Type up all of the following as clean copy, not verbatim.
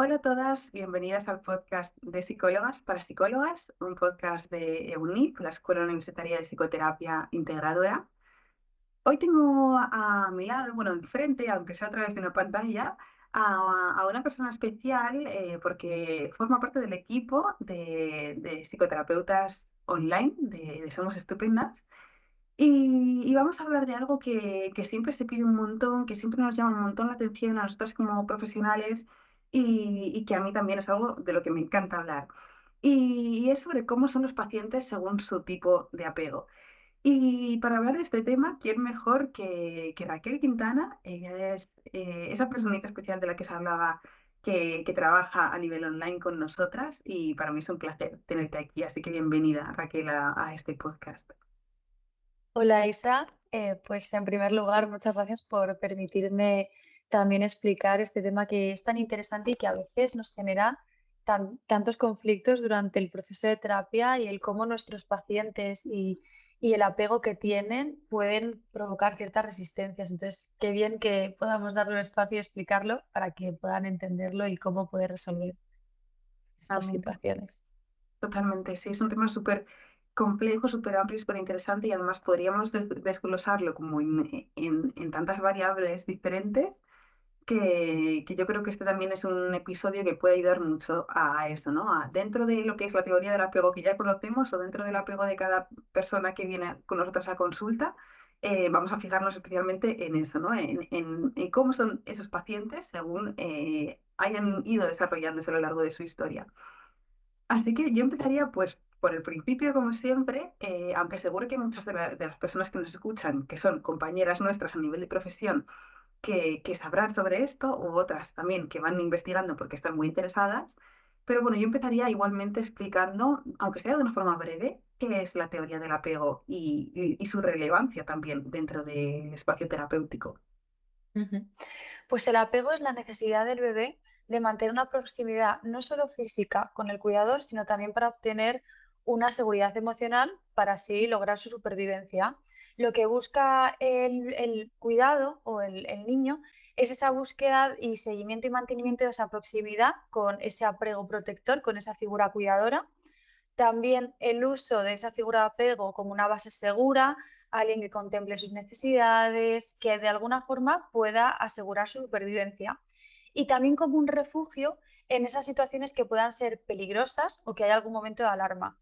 Hola a todas, bienvenidas al podcast de Psicólogas para Psicólogas, un podcast de EUNIP, la Escuela Universitaria de Psicoterapia Integradora. Hoy tengo a mi lado, bueno, enfrente, aunque sea a través de una pantalla, a una persona especial porque forma parte del equipo de psicoterapeutas online de Somos Estupendas. Y vamos a hablar de algo que siempre se pide un montón, que siempre nos llama un montón la atención a nosotras como profesionales y que a mí también es algo de lo que me encanta hablar. Y es sobre cómo son los pacientes según su tipo de apego. Y para hablar de este tema, ¿quién mejor que Raquel Quintana? Ella es esa personita especial de la que se hablaba que trabaja a nivel online con nosotras y para mí es un placer tenerte aquí. Así que bienvenida, Raquel, a este podcast. Hola Isa, pues en primer lugar muchas gracias por permitirme también explicar este tema que es tan interesante y que a veces nos genera tantos conflictos durante el proceso de terapia y el cómo nuestros pacientes y el apego que tienen pueden provocar ciertas resistencias. Entonces, qué bien que podamos darle un espacio y explicarlo para que puedan entenderlo y cómo poder resolver estas Amén. situaciones. Totalmente, sí, es un tema súper complejo, súper amplio, súper interesante y además podríamos desglosarlo como en tantas variables diferentes que yo creo que este también es un episodio que puede ayudar mucho a eso, ¿no? Dentro de lo que es la teoría del apego que ya conocemos o dentro del apego de cada persona que viene con nosotros a consulta, vamos a fijarnos especialmente en eso, ¿no? En cómo son esos pacientes según hayan ido desarrollándose a lo largo de su historia. Así que yo empezaría pues por el principio, como siempre, aunque seguro que muchas de las personas que nos escuchan, que son compañeras nuestras a nivel de profesión, que sabrán sobre esto, u otras también que van investigando porque están muy interesadas. Pero bueno, yo empezaría igualmente explicando, aunque sea de una forma breve, qué es la teoría del apego y su relevancia también dentro del espacio terapéutico. Ujú. Pues el apego es la necesidad del bebé de mantener una proximidad no solo física con el cuidador, sino también para obtener una seguridad emocional para así lograr su supervivencia. Lo que busca el cuidado o el niño es esa búsqueda y seguimiento y mantenimiento de esa proximidad con ese apego protector, con esa figura cuidadora. También el uso de esa figura de apego como una base segura, alguien que contemple sus necesidades, que de alguna forma pueda asegurar su supervivencia. Y también como un refugio en esas situaciones que puedan ser peligrosas o que haya algún momento de alarma.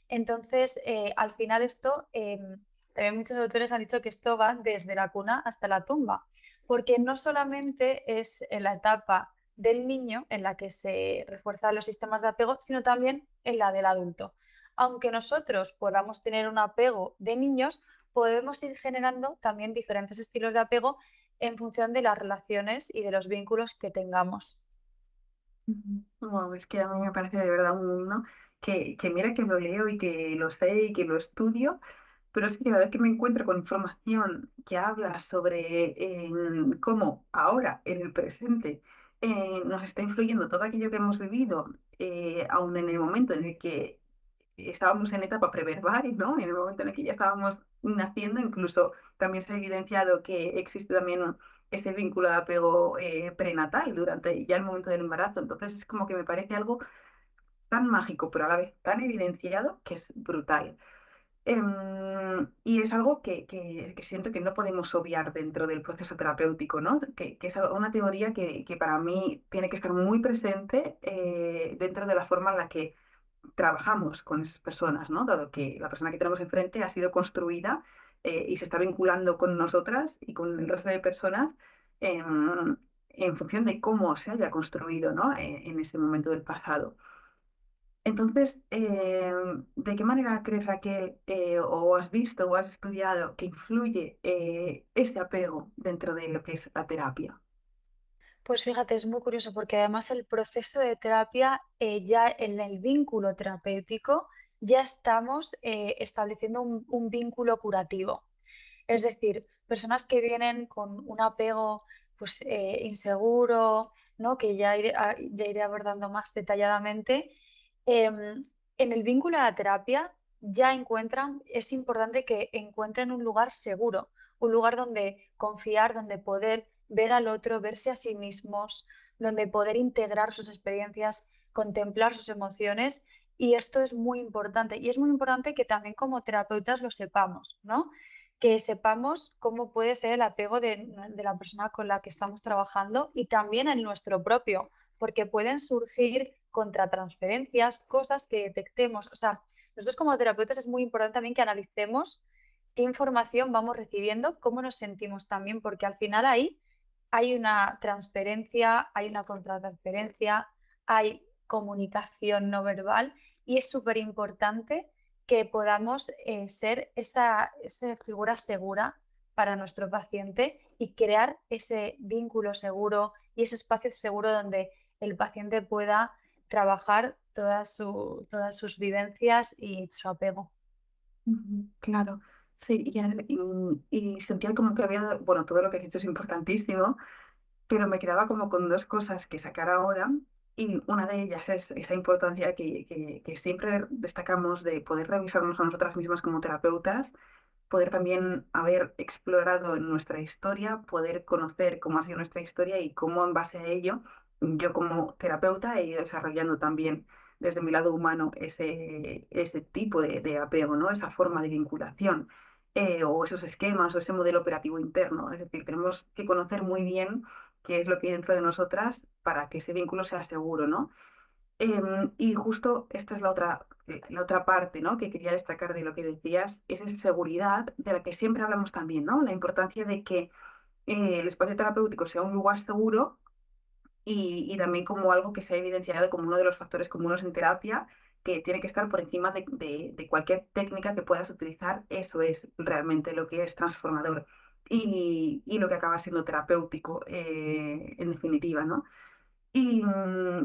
Entonces, al final esto, también muchos autores han dicho que esto va desde la cuna hasta la tumba, porque no solamente es en la etapa del niño en la que se refuerzan los sistemas de apego, sino también en la del adulto. Aunque nosotros podamos tener un apego de niños, podemos ir generando también diferentes estilos de apego en función de las relaciones y de los vínculos que tengamos. Wow, es que a mí me parece de verdad un mundo que mira que lo leo y que lo sé y que lo estudio, pero es que cada vez que me encuentro con información que habla sobre cómo ahora, en el presente, nos está influyendo todo aquello que hemos vivido, aún en el momento en el que estábamos en etapa preverbal, ¿no? En el momento en el que ya estábamos naciendo, incluso también se ha evidenciado que existe también ese vínculo de apego prenatal durante ya el momento del embarazo. Entonces es como que me parece algo tan mágico, pero a la vez tan evidenciado que es brutal. Y es algo que siento que no podemos obviar dentro del proceso terapéutico, ¿no? Que es una teoría que para mí tiene que estar muy presente dentro de la forma en la que trabajamos con esas personas, ¿no? Dado que la persona que tenemos enfrente ha sido construida y se está vinculando con nosotras y con el resto de personas en función de cómo se haya construido, ¿no? En ese momento del pasado. Entonces, ¿de qué manera crees, Raquel, o has visto o has estudiado que influye ese apego dentro de lo que es la terapia? Pues fíjate, es muy curioso porque además el proceso de terapia, ya en el vínculo terapéutico, ya estamos estableciendo un vínculo curativo. Es decir, personas que vienen con un apego pues, inseguro, ¿no? Que ya iré abordando más detalladamente, en el vínculo a la terapia ya encuentran, es importante que encuentren un lugar seguro, un lugar donde confiar, donde poder ver al otro, verse a sí mismos, donde poder integrar sus experiencias, contemplar sus emociones. Y esto es muy importante. Y es muy importante que también como terapeutas lo sepamos, ¿no? Que sepamos cómo puede ser el apego de la persona con la que estamos trabajando y también el nuestro propio, porque pueden surgir contratransferencias, cosas que detectemos. O sea, nosotros como terapeutas es muy importante también que analicemos qué información vamos recibiendo, cómo nos sentimos también, porque al final ahí hay una transferencia, hay una contratransferencia, hay comunicación no verbal y es súper importante que podamos ser esa figura segura para nuestro paciente y crear ese vínculo seguro y ese espacio seguro donde el paciente pueda trabajar todas sus vivencias y su apego. Ujú, claro, sí, y sentía como que había, bueno, todo lo que has dicho es importantísimo, pero me quedaba como con dos cosas que sacar ahora, y una de ellas es esa importancia que siempre destacamos de poder revisarnos a nosotras mismas como terapeutas, poder también haber explorado nuestra historia, poder conocer cómo ha sido nuestra historia y cómo en base a ello yo como terapeuta he ido desarrollando también desde mi lado humano ese tipo de apego, ¿no? Esa forma de vinculación, o esos esquemas o ese modelo operativo interno. Es decir, tenemos que conocer muy bien qué es lo que hay dentro de nosotras para que ese vínculo sea seguro, ¿no? Y justo esta es la otra parte, ¿no? Que quería destacar de lo que decías, es esa seguridad de la que siempre hablamos también, ¿no? La importancia de que el espacio terapéutico sea un lugar seguro y también como algo que se ha evidenciado como uno de los factores comunes en terapia, que tiene que estar por encima de cualquier técnica que puedas utilizar. Eso es realmente lo que es transformador y lo que acaba siendo terapéutico, en definitiva, ¿no? Y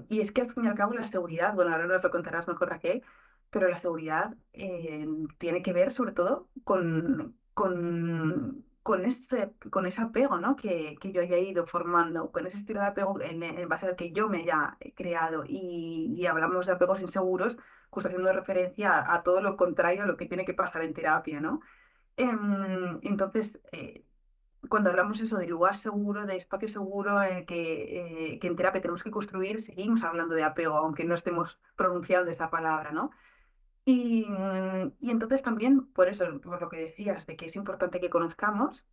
es que al fin y al cabo la seguridad, bueno, ahora nos lo contarás mejor Raquel, pero la seguridad tiene que ver sobre todo con ese apego, ¿no? Que yo haya ido formando, con ese estilo de apego en base al que yo me haya creado. Y hablamos de apegos inseguros, justo haciendo referencia a todo lo contrario a lo que tiene que pasar en terapia, ¿no? Entonces, cuando hablamos eso de lugar seguro, de espacio seguro que en terapia tenemos que construir, seguimos hablando de apego, aunque no estemos pronunciando esa palabra, ¿no? Y entonces también, por eso, por lo que decías, de que es importante que conozcamos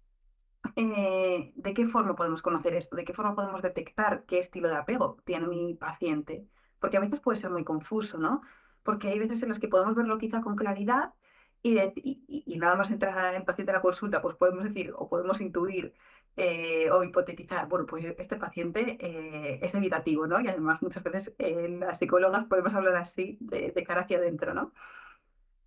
¿de qué forma podemos conocer esto? ¿De qué forma podemos detectar qué estilo de apego tiene mi paciente? Porque a veces puede ser muy confuso, ¿no? Porque hay veces en las que podemos verlo quizá con claridad y nada más entrar el paciente a la consulta, pues podemos decir o podemos intuir o hipotetizar, bueno, pues este paciente es evitativo, ¿no? Y además muchas veces las psicólogas podemos hablar así de cara hacia adentro, ¿no?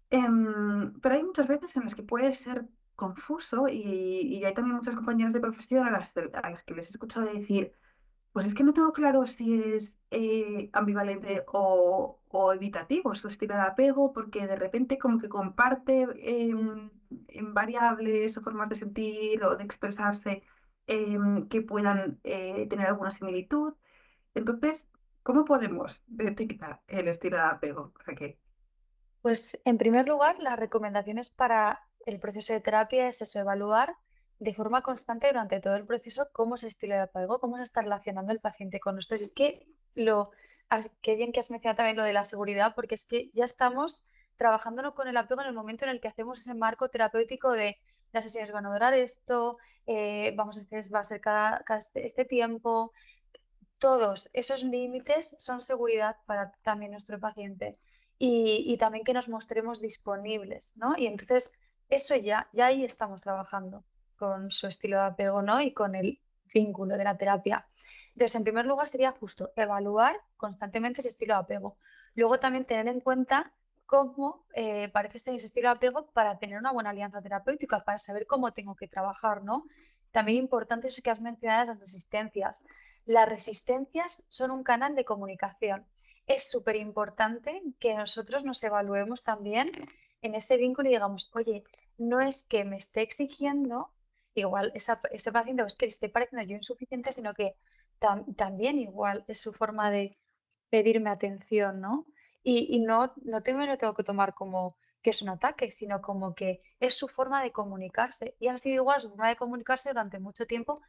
Pero hay muchas veces en las que puede ser confuso y hay también muchas compañeras de profesión a las que les he escuchado decir, pues es que no tengo claro si es ambivalente o evitativo su estilo de apego, porque de repente como que comparte en variables o formas de sentir o de expresarse que puedan tener alguna similitud. Entonces, ¿cómo podemos detectar el estilo de apego, Raquel? Pues en primer lugar, las recomendaciones para el proceso de terapia es eso, evaluar de forma constante durante todo el proceso cómo es el estilo de apego, cómo se está relacionando el paciente con nosotros. Es que qué bien que has mencionado también lo de la seguridad, porque es que ya estamos trabajándolo con el apego en el momento en el que hacemos ese marco terapéutico de las sesiones van a durar esto, vamos a hacer, va a ser cada este tiempo. Todos esos límites son seguridad para también nuestro paciente y también que nos mostremos disponibles, ¿no? Y entonces eso ya ahí estamos trabajando con su estilo de apego, ¿no? Y con el vínculo de la terapia. Entonces, en primer lugar sería justo evaluar constantemente ese estilo de apego. Luego también tener en cuenta cómo parece ser ese estilo de apego para tener una buena alianza terapéutica, para saber cómo tengo que trabajar, ¿no? También importante eso que has mencionado, las resistencias. Las resistencias son un canal de comunicación. Es súper importante que nosotros nos evaluemos también en ese vínculo y digamos, oye, no es que me esté exigiendo, igual ese paciente o es que le esté pareciendo yo insuficiente, sino que también igual es su forma de pedirme atención, ¿no? Y no lo tengo que tomar como que es un ataque, sino como que es su forma de comunicarse. Y ha sido igual su forma de comunicarse durante mucho tiempo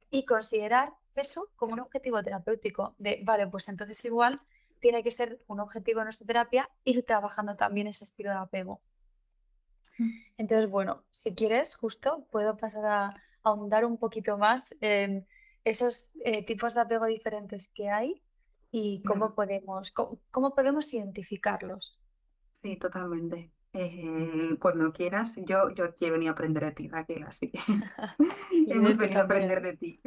y considerar eso como un objetivo terapéutico de, vale, pues entonces igual tiene que ser un objetivo de nuestra terapia ir trabajando también ese estilo de apego. Entonces, bueno, si quieres, justo puedo pasar a ahondar un poquito más en esos tipos de apego diferentes que hay y Claro, cómo podemos identificarlos. sí, totalmente. Cuando quieras, yo aquí he venido a aprender de ti, Raquel, así que Y yo de hemos ti venido a también. aprender de ti.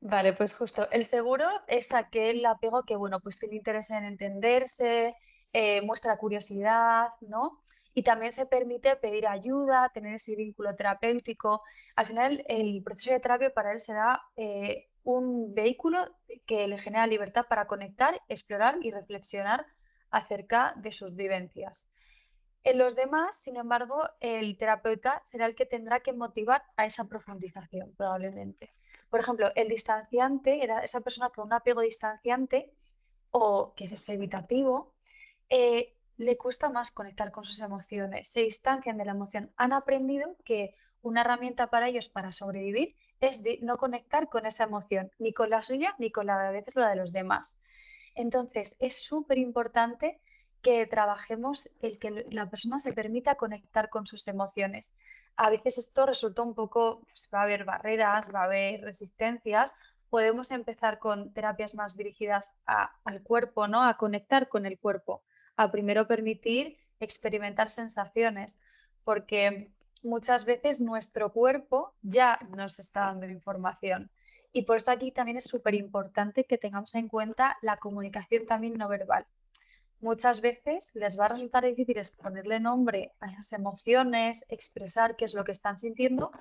Vale, pues justo, el seguro es aquel apego que, bueno, pues tiene interés en entenderse, muestra curiosidad, ¿no? Y también se permite pedir ayuda, tener ese vínculo terapéutico. Al final, el proceso de terapia para él será un vehículo que le genera libertad para conectar, explorar y reflexionar acerca de sus vivencias. En los demás, sin embargo, el terapeuta será el que tendrá que motivar a esa profundización, probablemente. Por ejemplo, el distanciante era esa persona con un apego distanciante o que es evitativo, le cuesta más conectar con sus emociones, se distancian de la emoción. Han aprendido que una herramienta para ellos para sobrevivir es no conectar con esa emoción, ni con la suya, ni con la de a veces la de los demás. Entonces, es súper importante que trabajemos el que la persona se permita conectar con sus emociones. A veces esto resulta un poco, pues, va a haber barreras, va a haber resistencias. Podemos empezar con terapias más dirigidas al cuerpo, ¿no? A conectar con el cuerpo, a primero permitir experimentar sensaciones, porque muchas veces nuestro cuerpo ya nos está dando información. Y por eso aquí también es súper importante que tengamos en cuenta la comunicación también no verbal. Muchas veces les va a resultar difícil ponerle nombre a esas emociones, expresar qué es lo que están sintiendo,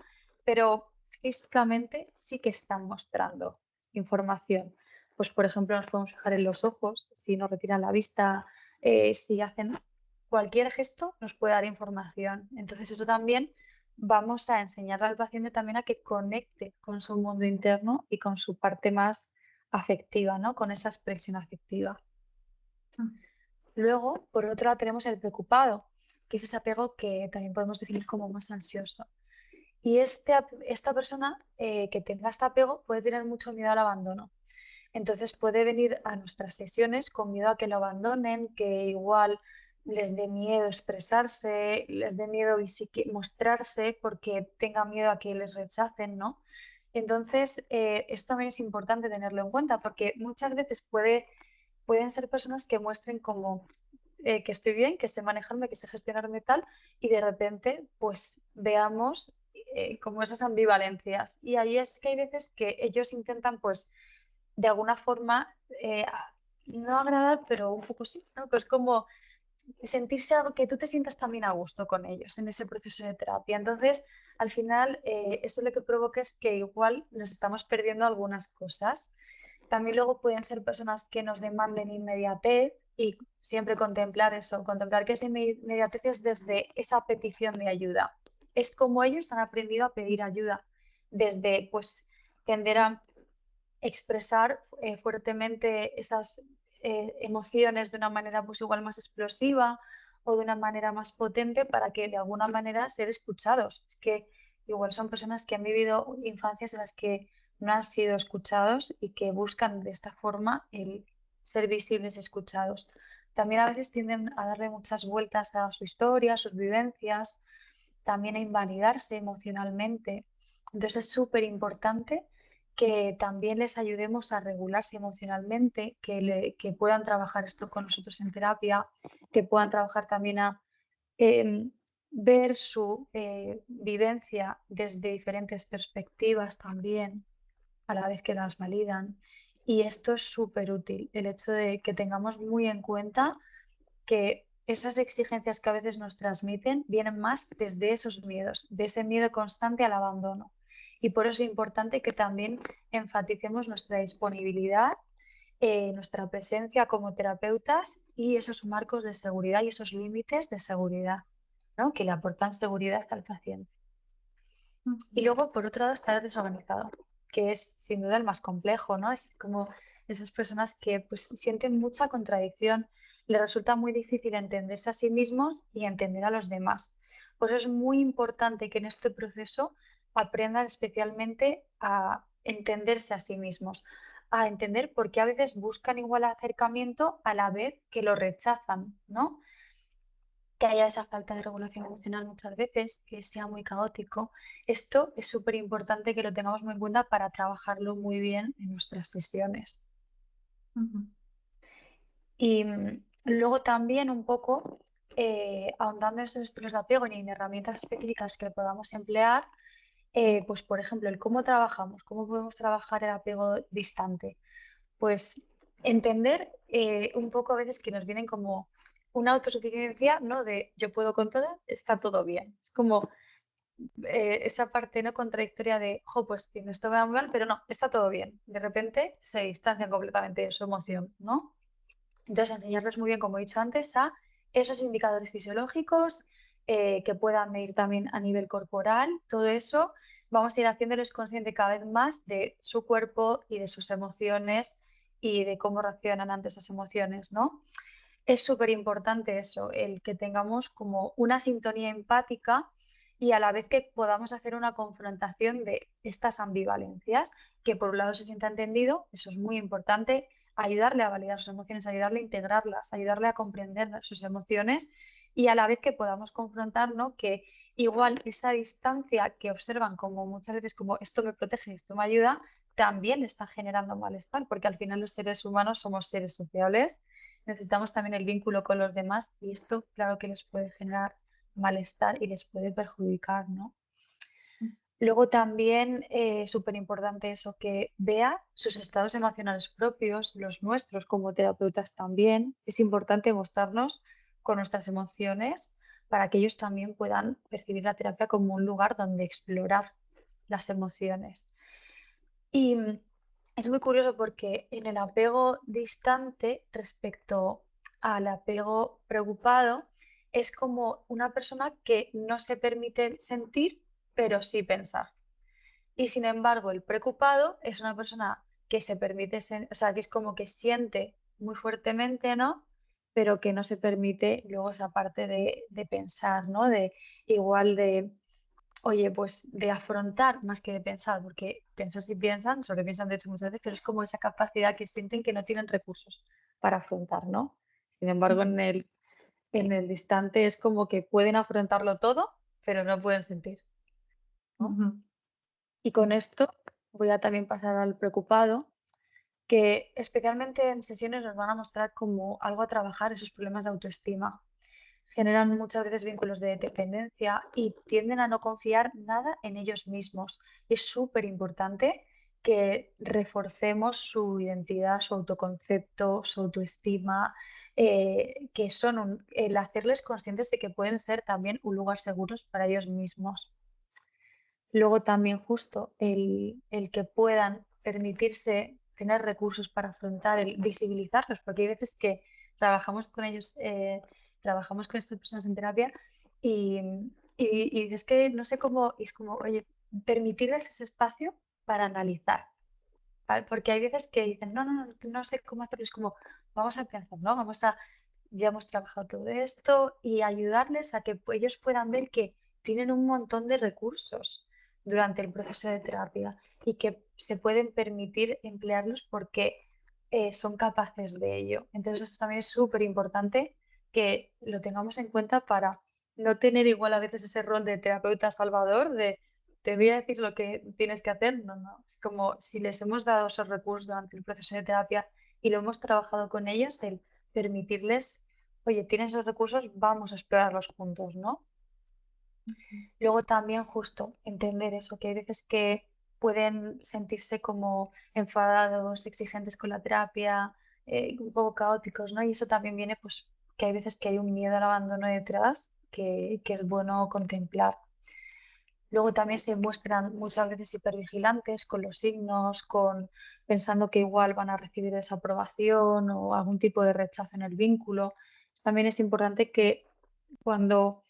pero físicamente sí que están mostrando información. Pues, por ejemplo, nos podemos fijar en los ojos, si nos retiran la vista, si hacen cualquier gesto, nos puede dar información. Entonces, eso también vamos a enseñarle al paciente también a que conecte con su mundo interno y con su parte más afectiva, ¿no? Con esa expresión afectiva. Luego, por otro lado, tenemos el preocupado, que es ese apego que también podemos definir como más ansioso. Y esta persona que tenga este apego puede tener mucho miedo al abandono. Entonces puede venir a nuestras sesiones con miedo a que lo abandonen, que igual les dé miedo expresarse, les dé miedo mostrarse porque tenga miedo a que les rechacen, ¿no? Entonces, esto también es importante tenerlo en cuenta porque muchas veces pueden ser personas que muestren como que estoy bien, que sé manejarme, que sé gestionarme tal, y de repente pues veamos como esas ambivalencias. Y ahí es que hay veces que ellos intentan pues de alguna forma no agradar, pero un poco sí, ¿no? Que es como sentirse algo que tú te sientas también a gusto con ellos en ese proceso de terapia. Entonces, al final, eso lo que provoca es que igual nos estamos perdiendo algunas cosas. También luego pueden ser personas que nos demanden inmediatez y siempre contemplar eso, contemplar que esa inmediatez es desde esa petición de ayuda. Es como ellos han aprendido a pedir ayuda, desde pues tender a expresar fuertemente esas emociones de una manera pues igual más explosiva o de una manera más potente para que de alguna manera ser escuchados. Es que igual son personas que han vivido infancias en las que no han sido escuchados y que buscan de esta forma el ser visibles y escuchados. También a veces tienden a darle muchas vueltas a su historia, a sus vivencias, también a invalidarse emocionalmente. Entonces es súper importante que también les ayudemos a regularse emocionalmente, que puedan trabajar esto con nosotros en terapia, que puedan trabajar también a em, ver su vivencia desde diferentes perspectivas también, a la vez que las validan. Y esto es súper útil, el hecho de que tengamos muy en cuenta que esas exigencias que a veces nos transmiten vienen más desde esos miedos, de ese miedo constante al abandono. Y por eso es importante que también enfaticemos nuestra disponibilidad, nuestra presencia como terapeutas y esos marcos de seguridad y esos límites de seguridad, ¿no? Que le aportan seguridad al paciente. Y luego, por otro lado, está el desorganizado, que es sin duda el más complejo, ¿no? Es como esas personas que pues sienten mucha contradicción, les resulta muy difícil entenderse a sí mismos y entender a los demás. Por eso es muy importante que en este proceso aprendan especialmente a entenderse a sí mismos, a entender por qué a veces buscan igual acercamiento a la vez que lo rechazan, ¿no? Que haya esa falta de regulación emocional muchas veces, que sea muy caótico. Esto es súper importante que lo tengamos muy en cuenta para trabajarlo muy bien en nuestras sesiones. Ujú, Y luego también un poco, ahondando en esos estilos de apego y en herramientas específicas que podamos emplear, pues por ejemplo, el cómo trabajamos, cómo podemos trabajar el apego distante. Pues entender un poco a veces que nos vienen como una autosuficiencia, ¿no? De yo puedo con todo, está todo bien. Es como esa parte no contradictoria de, jo, pues sí, esto me va muy mal, pero no, está todo bien. De repente se distancian completamente de su emoción, ¿no? Entonces, enseñarles muy bien, como he dicho antes, a esos indicadores fisiológicos que puedan medir también a nivel corporal, todo eso. Vamos a ir haciéndoles consciente cada vez más de su cuerpo y de sus emociones y de cómo reaccionan ante esas emociones, ¿no? Es súper importante eso, el que tengamos como una sintonía empática y a la vez que podamos hacer una confrontación de estas ambivalencias, que por un lado se sienta entendido, eso es muy importante, ayudarle a validar sus emociones, ayudarle a integrarlas, ayudarle a comprender sus emociones y a la vez que podamos confrontar, ¿no? Que igual esa distancia que observan como muchas veces como esto me protege, esto me ayuda, también le está generando malestar, porque al final los seres humanos somos seres sociables, necesitamos también el vínculo con los demás y esto claro que les puede generar malestar y les puede perjudicar, ¿no? Luego también súper importante eso, que vea sus estados emocionales propios, los nuestros como terapeutas también. Es importante mostrarnos con nuestras emociones para que ellos también puedan percibir la terapia como un lugar donde explorar las emociones. Y es muy curioso porque en el apego distante respecto al apego preocupado, es como una persona que no se permite sentir, pero sí pensar. Y sin embargo, el preocupado es una persona que se permite, o sea, que es como que siente muy fuertemente, ¿no? Pero que no se permite luego esa parte de pensar, ¿no? De igual de oye, pues de afrontar más que de pensar, porque pensar si piensan, sobrepiensan de hecho muchas veces, pero es como esa capacidad que sienten que no tienen recursos para afrontar, ¿no? Sin embargo, ujú, en el distante es como que pueden afrontarlo todo, pero no pueden sentir, ¿no? ujú. Y con Sí. esto voy a también pasar al preocupado, que especialmente en sesiones nos van a mostrar como algo a trabajar esos problemas de autoestima. Generan muchas veces vínculos de dependencia y tienden a no confiar nada en ellos mismos. Y es súper importante que reforcemos su identidad, su autoconcepto, su autoestima, que son el hacerles conscientes de que pueden ser también un lugar seguros para ellos mismos. Luego también justo el que puedan permitirse tener recursos para afrontar, el visibilizarlos, porque hay veces que trabajamos con ellos, trabajamos con estas personas en terapia y, y dices que no sé cómo, y es como, oye, permitirles ese espacio para analizar, ¿vale? Porque hay veces que dicen, no sé cómo hacerlo, es como, vamos a pensar, ¿no? Ya hemos trabajado todo esto y ayudarles a que ellos puedan ver que tienen un montón de recursos durante el proceso de terapia y que se pueden permitir emplearlos porque son capaces de ello. Entonces, esto también es súper importante que lo tengamos en cuenta para no tener igual a veces ese rol de terapeuta salvador, de te voy a decir lo que tienes que hacer. No, no. Es como si les hemos dado esos recursos durante el proceso de terapia y lo hemos trabajado con ellos, el permitirles, oye, tienes esos recursos, vamos a explorarlos juntos, ¿no? Luego también justo entender eso, que hay veces que pueden sentirse como enfadados, exigentes con la terapia, un poco caóticos, ¿no? Y eso también viene, pues, que hay veces que hay un miedo al abandono detrás que es bueno contemplar. Luego también se muestran muchas veces hipervigilantes con los signos, con pensando que igual van a recibir desaprobación o algún tipo de rechazo en el vínculo. También es importante que cuando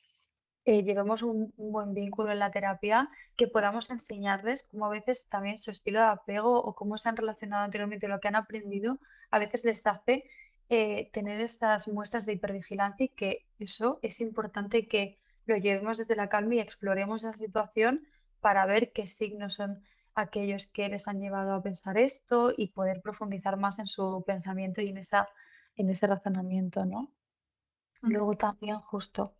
llevemos un buen vínculo en la terapia, que podamos enseñarles cómo a veces también su estilo de apego o cómo se han relacionado anteriormente, lo que han aprendido, a veces les hace tener estas muestras de hipervigilancia y que eso es importante que lo llevemos desde la calma y exploremos esa situación para ver qué signos son aquellos que les han llevado a pensar esto y poder profundizar más en su pensamiento y en ese razonamiento, ¿no? Mm. Luego también justo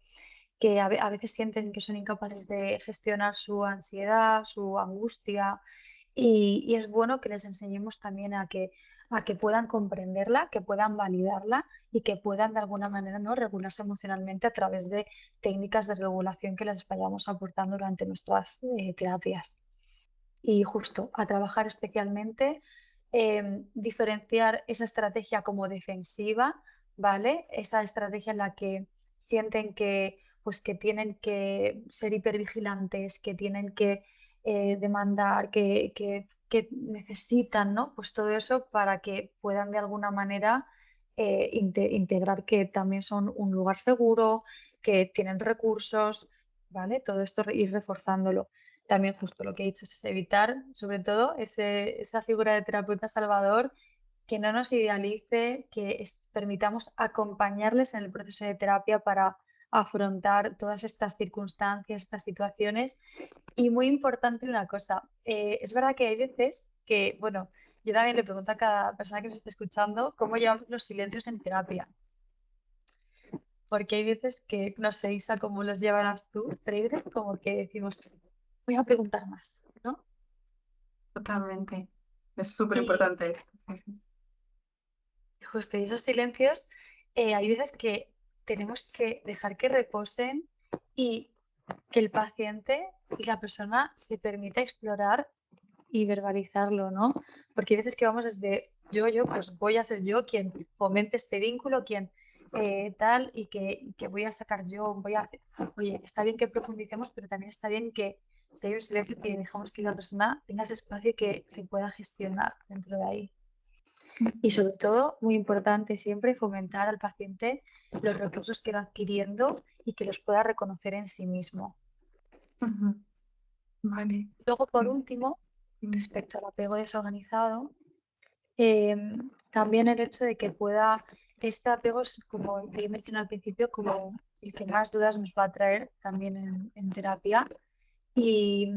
que a veces sienten que son incapaces de gestionar su ansiedad, su angustia, y es bueno que les enseñemos también a que puedan comprenderla, que puedan validarla y que puedan de alguna manera, ¿no?, regularse emocionalmente a través de técnicas de regulación que les vayamos aportando durante nuestras terapias. Y justo a trabajar especialmente, diferenciar esa estrategia como defensiva, ¿vale? Esa estrategia en la que sienten que, pues, que tienen que ser hipervigilantes, que tienen que demandar, que necesitan, ¿no? Pues todo eso para que puedan de alguna manera integrar que también son un lugar seguro, que tienen recursos, ¿vale? Todo esto ir reforzándolo. También justo lo que he dicho es evitar, sobre todo, esa figura de terapeuta salvador que no nos idealice, que permitamos acompañarles en el proceso de terapia para afrontar todas estas circunstancias, estas situaciones. Y muy importante una cosa, es verdad que hay veces que, bueno, yo también le pregunto a cada persona que nos esté escuchando cómo llevamos los silencios en terapia, porque hay veces que, no sé, Isa, cómo los llevarás tú, pero hay veces como que decimos, voy a preguntar más, ¿no? Totalmente. Es súper Y importante esto. Sí, sí. justo y esos silencios, hay veces que tenemos que dejar que reposen y que el paciente y la persona se permita explorar y verbalizarlo, ¿no? Porque hay veces que vamos desde pues voy a ser yo quien fomente este vínculo, quien tal, y que voy a sacar yo, voy a hacer. Oye, está bien que profundicemos, pero también está bien que si hay un silencio que dejamos que la persona tenga ese espacio y que se pueda gestionar dentro de ahí. Y sobre todo, muy importante siempre, fomentar al paciente los recursos que va adquiriendo y que los pueda reconocer en sí mismo. Ujú. Vale. Luego, por Mm. último, Mm. respecto al apego desorganizado, también el hecho de que pueda, este apego es como he mencionado al principio, como el que más dudas nos va a traer también en terapia. Y,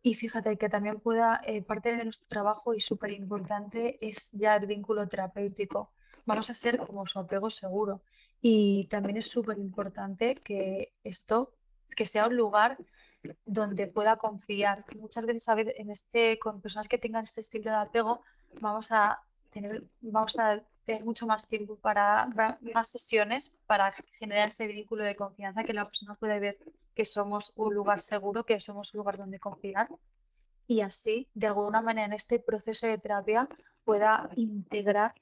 y fíjate que también pueda, parte de nuestro trabajo y súper importante es ya el vínculo terapéutico. Vamos a ser como su apego seguro. Y también es súper importante que esto, que sea un lugar donde pueda confiar. Muchas veces, en con personas que tengan este estilo de apego, vamos a tener mucho más tiempo más sesiones para generar ese vínculo de confianza, que la persona puede ver que somos un lugar seguro, que somos un lugar donde confiar y así, de alguna manera, en este proceso de terapia pueda integrar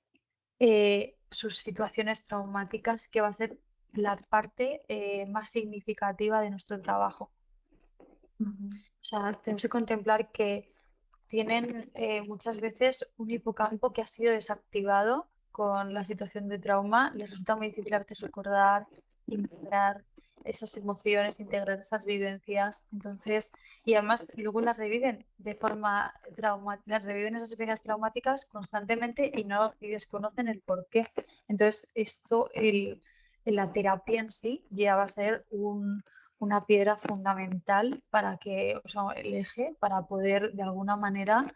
sus situaciones traumáticas, que va a ser la parte más significativa de nuestro trabajo. Ujú. O sea, tenemos que contemplar que tienen muchas veces un hipocampo que ha sido desactivado con la situación de trauma. Les resulta muy difícil a veces recordar, integrar esas emociones, integrar esas vivencias. Entonces, y además luego las reviven de forma traumática, las reviven esas experiencias traumáticas constantemente y desconocen el por qué. Entonces, en la terapia en sí ya va a ser una piedra fundamental para que, o sea, el eje para poder de alguna manera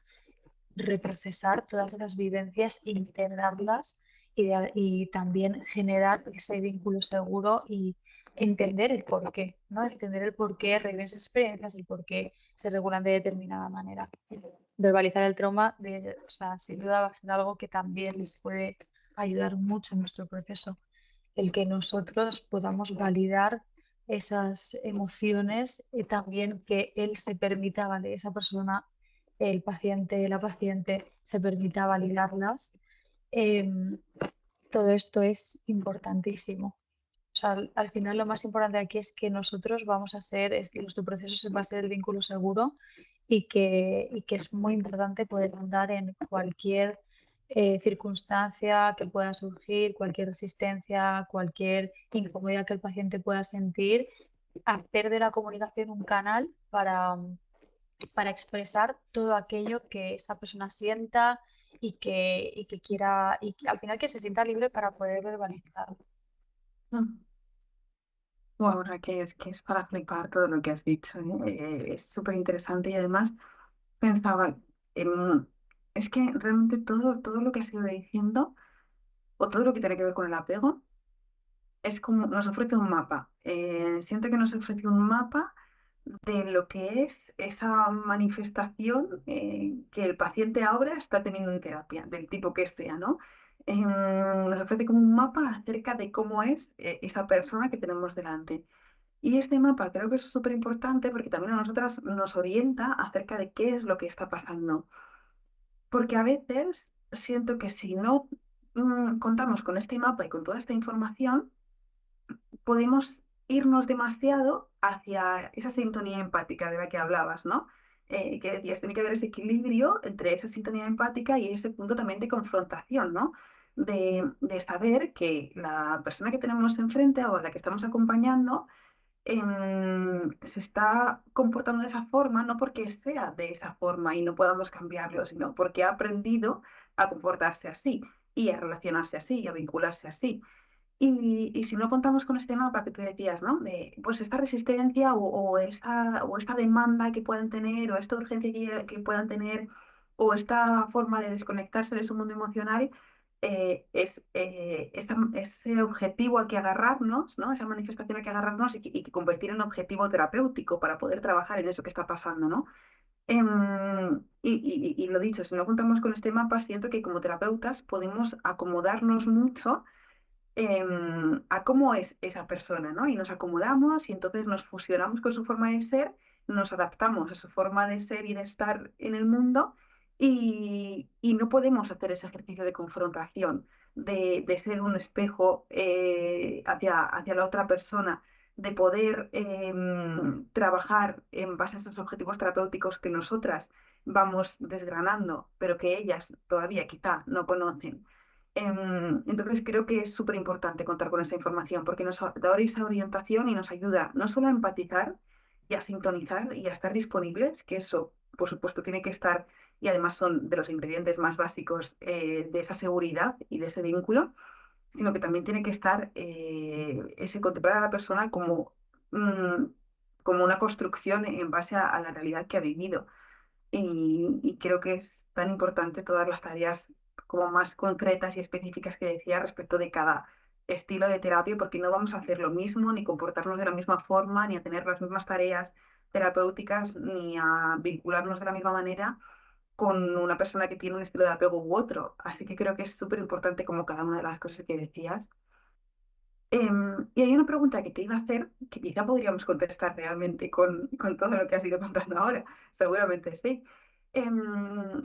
reprocesar todas las vivencias, integrarlas y también generar ese vínculo seguro y entender el por qué, ¿no? Entender el por qué reviven esas experiencias, el por qué se regulan de determinada manera. Verbalizar el trauma, o sea, sin duda va a ser algo que también les puede ayudar mucho en nuestro proceso, el que nosotros podamos validar esas emociones y también que él se permita, ¿vale? Esa persona, el paciente, la paciente, se permita validarlas. Em, Todo esto es importantísimo. O sea, al final lo más importante aquí es que nosotros vamos a ser, es que nuestro proceso va a ser el vínculo seguro y que es muy importante poder andar en cualquier circunstancia que pueda surgir, cualquier resistencia, cualquier incomodidad que el paciente pueda sentir, hacer de la comunicación un canal para expresar todo aquello que esa persona sienta y que quiera, y que al final que se sienta libre para poder verbalizar. Mm. Wow, Raquel, es que es para flipar todo lo que has dicho, ¿eh? Es súper interesante y además pensaba, Em, es que realmente todo lo que has ido diciendo, o todo lo que tiene que ver con el apego, es como nos ofrece un mapa. Siento que nos ofrece un mapa de lo que es esa manifestación que el paciente ahora está teniendo en terapia, del tipo que sea, ¿no? Nos ofrece como un mapa acerca de cómo es esa persona que tenemos delante. Y este mapa creo que es súper importante porque también a nosotras nos orienta acerca de qué es lo que está pasando. Porque a veces siento que si no contamos con este mapa y con toda esta información, podemos irnos demasiado hacia esa sintonía empática de la que hablabas, ¿no? Que decías, tiene que haber ese equilibrio entre esa sintonía empática y ese punto también de confrontación, ¿no? De saber que la persona que tenemos enfrente o a la que estamos acompañando se está comportando de esa forma, no porque sea de esa forma y no podamos cambiarlo, sino porque ha aprendido a comportarse así y a relacionarse así y a vincularse así. Y si no contamos con este mapa que tú decías, ¿no? De pues esta resistencia o esta demanda que puedan tener, o esta urgencia que puedan tener, o esta forma de desconectarse de su mundo emocional, ese objetivo a que agarrarnos, ¿no? Esa manifestación a que agarrarnos y que convertir en objetivo terapéutico para poder trabajar en eso que está pasando, ¿no? Y lo dicho, si no contamos con este mapa, siento que como terapeutas podemos acomodarnos mucho a cómo es esa persona, ¿no? Y nos acomodamos y entonces nos fusionamos con su forma de ser, nos adaptamos a su forma de ser y de estar en el mundo y no podemos hacer ese ejercicio de confrontación, de ser un espejo hacia la otra persona, de poder trabajar en base a esos objetivos terapéuticos que nosotras vamos desgranando, pero que ellas todavía quizá no conocen. Entonces creo que es súper importante contar con esa información porque nos da esa orientación y nos ayuda no solo a empatizar y a sintonizar y a estar disponibles, que eso por supuesto tiene que estar y además son de los ingredientes más básicos de esa seguridad y de ese vínculo, sino que también tiene que estar ese contemplar a la persona mm, como una construcción en base a la realidad que ha vivido. Y creo que es tan importante todas las tareas como más concretas y específicas que decía respecto de cada estilo de terapia, porque no vamos a hacer lo mismo, ni comportarnos de la misma forma, ni a tener las mismas tareas terapéuticas, ni a vincularnos de la misma manera con una persona que tiene un estilo de apego u otro. Así que creo que es súper importante como cada una de las cosas que decías. Y hay una pregunta que te iba a hacer que quizá podríamos contestar realmente con todo lo que has ido contando ahora. Seguramente sí. Em,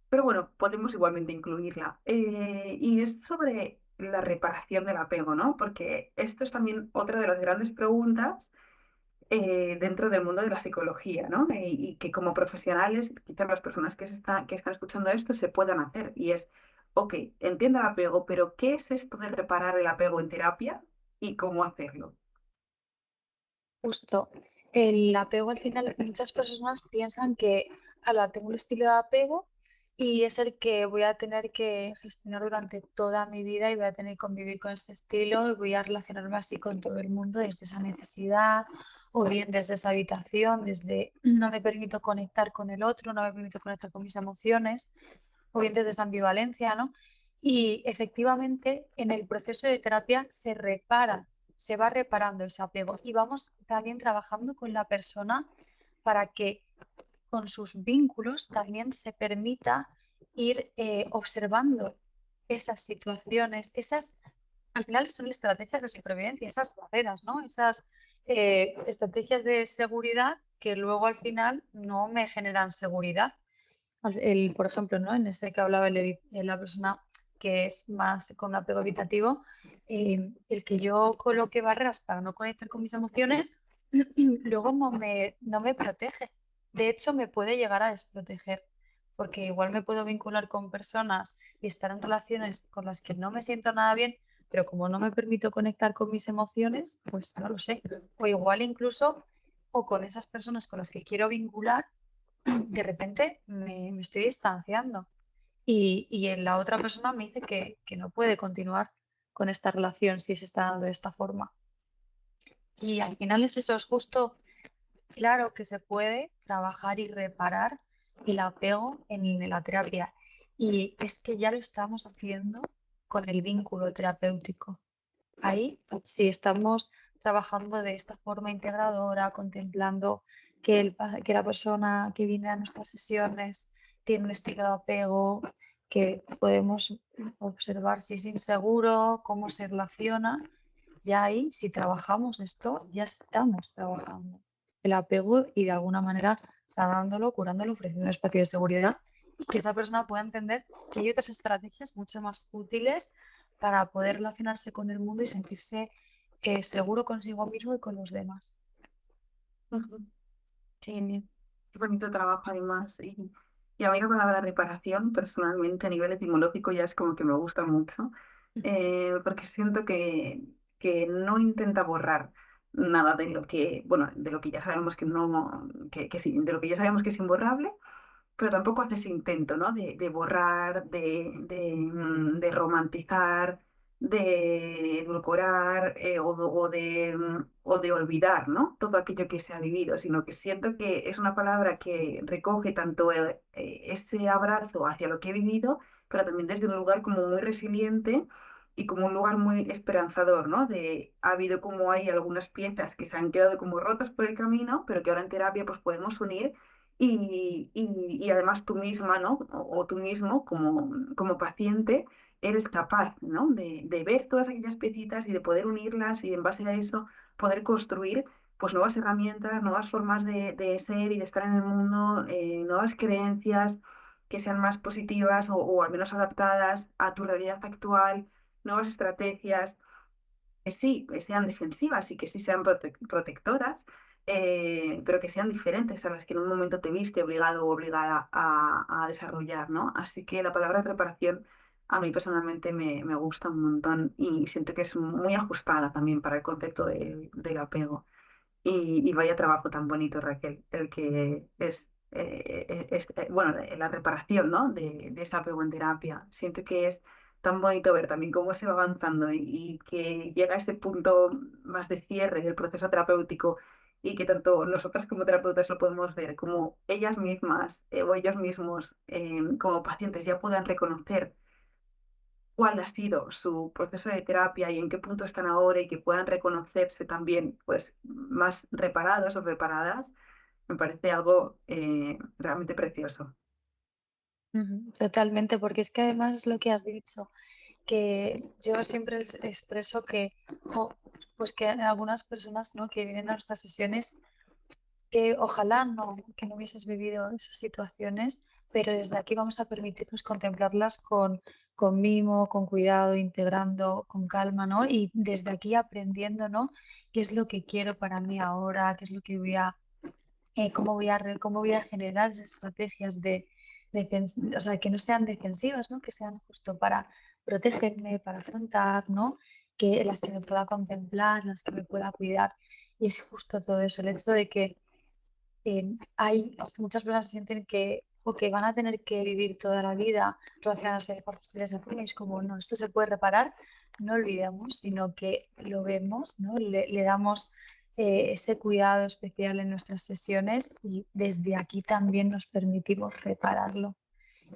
pero bueno, podemos igualmente incluirla. Y es sobre la reparación del apego, ¿no? Porque esto es también otra de las grandes preguntas dentro del mundo de la psicología, ¿no? Y que como profesionales, quizás las personas que están escuchando esto se puedan hacer. Y es, ok, entiendo el apego, pero ¿qué es esto de reparar el apego en terapia y cómo hacerlo? Justo. El apego al final, muchas personas piensan que, ala, tengo un estilo de apego y es el que voy a tener que gestionar durante toda mi vida y voy a tener que convivir con este estilo y voy a relacionarme así con todo el mundo desde esa necesidad o bien desde esa habitación, desde no me permito conectar con el otro, no me permito conectar con mis emociones o bien desde esa ambivalencia, ¿no? Y efectivamente en el proceso de terapia se va reparando ese apego y vamos también trabajando con la persona para que con sus vínculos también se permita ir observando esas situaciones, al final son estrategias de supervivencia, esas barreras, ¿no? Esas estrategias de seguridad que luego al final no me generan seguridad. Por ejemplo, ¿no? En ese que hablaba la persona que es más con apego evitativo, el que yo coloque barreras para no conectar con mis emociones, luego no me protege. De hecho, me puede llegar a desproteger, porque igual me puedo vincular con personas y estar en relaciones con las que no me siento nada bien, pero como no me permito conectar con mis emociones, pues no lo sé. O igual incluso, o con esas personas con las que quiero vincular de repente me estoy distanciando y en la otra persona me dice que no puede continuar con esta relación si se está dando de esta forma. Y al final es eso, es justo, claro que se puede trabajar y reparar, el apego en la terapia. Y es que ya lo estamos haciendo con el vínculo terapéutico. Ahí, si estamos trabajando de esta forma integradora, contemplando que la persona que viene a nuestras sesiones tiene un estilo de apego, que podemos observar si es inseguro, cómo se relaciona, ya ahí, si trabajamos esto, ya estamos trabajando el apego y de alguna manera sanándolo, curándolo, ofreciendo un espacio de seguridad y que esa persona pueda entender que hay otras estrategias mucho más útiles para poder relacionarse con el mundo y sentirse seguro consigo mismo y con los demás. Ujú. Qué bien. Qué bonito trabajo además. Y a mí la palabra reparación, personalmente, a nivel etimológico, ya es como que me gusta mucho, porque siento que no intenta borrar nada de lo que, bueno, de lo que ya sabemos que no, que sí, de lo que ya sabemos que es imborrable, pero tampoco hace ese intento, ¿no? De borrar, de romantizar, de edulcorar, o de olvidar, ¿no? Todo aquello que se ha vivido, sino que siento que es una palabra que recoge tanto ese abrazo hacia lo que he vivido, pero también desde un lugar como muy resiliente y como un lugar muy esperanzador, ¿no? Ha habido como hay algunas piezas que se han quedado como rotas por el camino, pero que ahora en terapia pues podemos unir y además tú misma, ¿no? O tú mismo como paciente eres capaz, ¿no? De ver todas aquellas piecitas y de poder unirlas y en base a eso poder construir pues nuevas herramientas, nuevas formas de ser y de estar en el mundo, nuevas creencias que sean más positivas o al menos adaptadas a tu realidad actual, nuevas estrategias que sí, que sean defensivas y que sí sean protectoras, pero que sean diferentes a las que en un momento te viste obligado o obligada a desarrollar, ¿no? Así que la palabra preparación a mí personalmente me gusta un montón y siento que es muy ajustada también para el concepto del apego. Y vaya trabajo tan bonito, Raquel, el que bueno, la reparación, ¿no? De ese apego en terapia. Siento que es tan bonito ver también cómo se va avanzando y que llega a ese punto más de cierre del proceso terapéutico y que tanto nosotras como terapeutas lo podemos ver, como ellas mismas o ellos mismos como pacientes ya puedan reconocer cuál ha sido su proceso de terapia y en qué punto están ahora y que puedan reconocerse también pues más reparados o preparadas, me parece algo realmente precioso. Ujú, totalmente, porque es que además es lo que has dicho, que yo siempre expreso que, jo, pues que algunas personas, ¿no? que vienen a nuestras sesiones que ojalá no, que no hubieses vivido esas situaciones, pero desde aquí vamos a permitirnos contemplarlas con mimo, con cuidado, integrando, con calma, ¿no? Y desde aquí aprendiendo, ¿no? ¿Qué es lo que quiero para mí ahora? ¿Qué es lo que voy a, cómo voy a generar esas estrategias o sea, que no sean defensivas, ¿no? Que sean justo para protegerme, para afrontar, ¿no? Que las que me pueda contemplar, las que me pueda cuidar. Y es justo todo eso, el hecho de que muchas personas sienten que, o que van a tener que vivir toda la vida relacionándose por de esa forma y es como, no, esto se puede reparar, no olvidamos, sino que lo vemos, ¿no? Le damos ese cuidado especial en nuestras sesiones y desde aquí también nos permitimos repararlo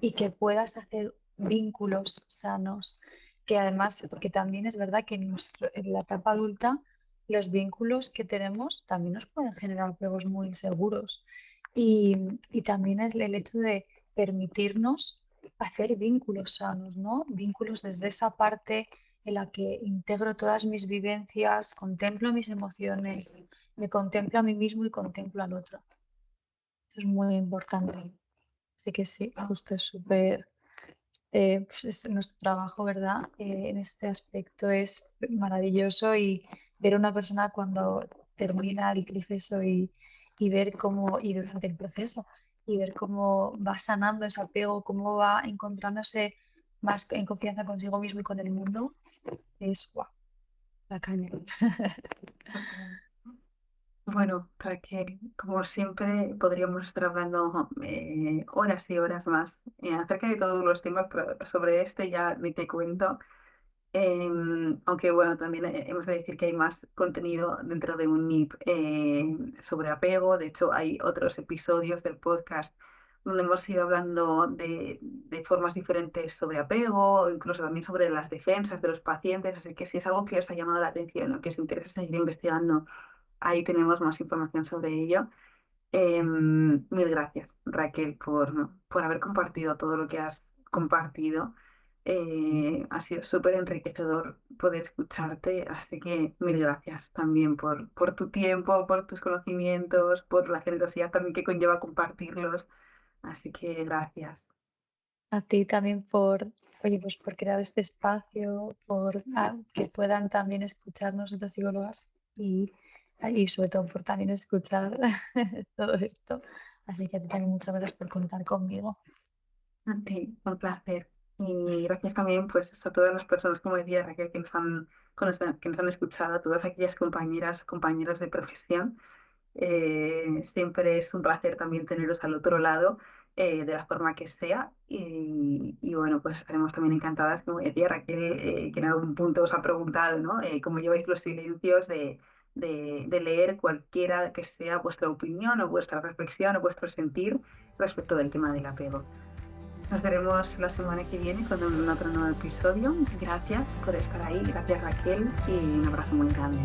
y que puedas hacer vínculos sanos, que además, porque también es verdad que en la etapa adulta los vínculos que tenemos también nos pueden generar apegos muy inseguros y, y también es el hecho de permitirnos hacer vínculos sanos, ¿no? Vínculos desde esa parte en la que integro todas mis vivencias, contemplo mis emociones, me contemplo a mí mismo y contemplo al otro. Eso es muy importante. Así que sí, justo es súper, pues nuestro trabajo, ¿verdad? En este aspecto es maravilloso y ver a una persona cuando termina el proceso y ver cómo, y durante el proceso, y ver cómo va sanando ese apego, cómo va encontrándose más en confianza consigo mismo y con el mundo, es guau, la caña. Bueno, Raquel, como siempre podríamos estar hablando horas y horas más acerca de todos los temas, pero sobre este ya ni te cuento. Aunque bueno, también hemos de decir que hay más contenido dentro de un NIP sobre apego. De hecho, hay otros episodios del podcast donde hemos ido hablando de formas diferentes sobre apego, incluso también sobre las defensas de los pacientes. Así que si es algo que os ha llamado la atención o que os interesa seguir investigando, ahí tenemos más información sobre ello. Mil gracias, Raquel, por haber compartido todo lo que has compartido. Ha sido súper enriquecedor poder escucharte, así que mil gracias también por tu tiempo, por tus conocimientos, por la generosidad también que conlleva compartirlos. Así que gracias. A ti también por, oye, pues por crear este espacio, por que puedan también escucharnos otras psicólogas y sobre todo por también escuchar todo esto. Así que a ti también muchas gracias por contar conmigo. A ti, un placer. Y gracias también pues, a todas las personas, como decía Raquel, que nos han escuchado, a todas aquellas compañeras, compañeros de profesión. Siempre es un placer también teneros al otro lado, de la forma que sea. Y bueno, pues estaremos también encantadas, como decía Raquel, que en algún punto os ha preguntado, ¿no? Cómo lleváis los silencios de leer cualquiera que sea vuestra opinión o vuestra reflexión o vuestro sentir respecto del tema del apego. Nos veremos la semana que viene con otro nuevo episodio. Gracias por estar ahí, gracias Raquel y un abrazo muy grande.